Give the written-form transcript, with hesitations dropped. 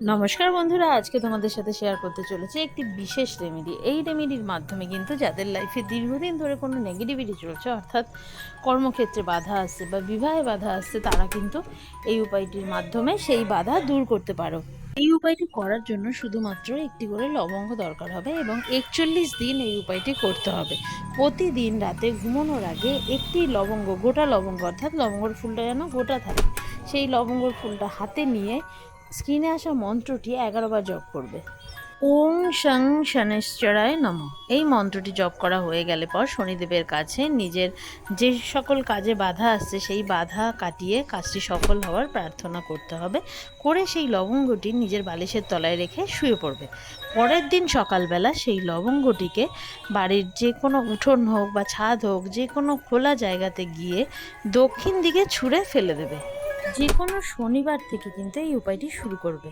নমস্কার বন্ধুরা, আজকে তোমাদের সাথে শেয়ার করতে চলেছি একটি বিশেষ রেমেডি। এই রেমেডির মাধ্যমে কিন্তু যাদের লাইফে দীর্ঘদিন ধরে কোনো নেগেটিভিটি চলছে, অর্থাৎ কর্মক্ষেত্রে বাধা আসছে বা বিবাহে বাধা আসছে, তারা কিন্তু এই উপায়টির মাধ্যমে সেই বাধা দূর করতে পারো। এই উপায়টি করার জন্য শুধুমাত্র একটি করে লবঙ্গ দরকার হবে এবং 41 দিন এই উপায়টি করতে হবে। প্রতিদিন রাতে ঘুমানোর আগে একটি লবঙ্গ, গোটা লবঙ্গ, অর্থাৎ লবঙ্গর ফুলটা যেন গোটা থাকে, সেই লবঙ্গর ফুলটা হাতে নিয়ে স্ক্রিনে আসা মন্ত্রটি 11 বার জপ করবে। ওং শং শনেশ্বরায় নমঃ। এই মন্ত্রটি জপ করা হয়ে গেলে পর শনিদেবের কাছে নিজের যে সকল কাজে বাধা আসছে সেই বাধা কাটিয়ে কাজটি সফল হওয়ার প্রার্থনা করতে হবে। করে সেই লবঙ্গটি নিজের বালিশের তলায় রেখে শুয়ে পড়বে। পরের দিন সকালবেলা সেই লবঙ্গটিকে বাড়ির যে কোনো উঠোন হোক বা ছাদ হোক, যে কোনো খোলা জায়গাতে গিয়ে দক্ষিণ দিকে ছুঁড়ে ফেলে দেবে। যে কোনো শনিবার থেকে কিন্তু এই উপায়টি শুরু করবে।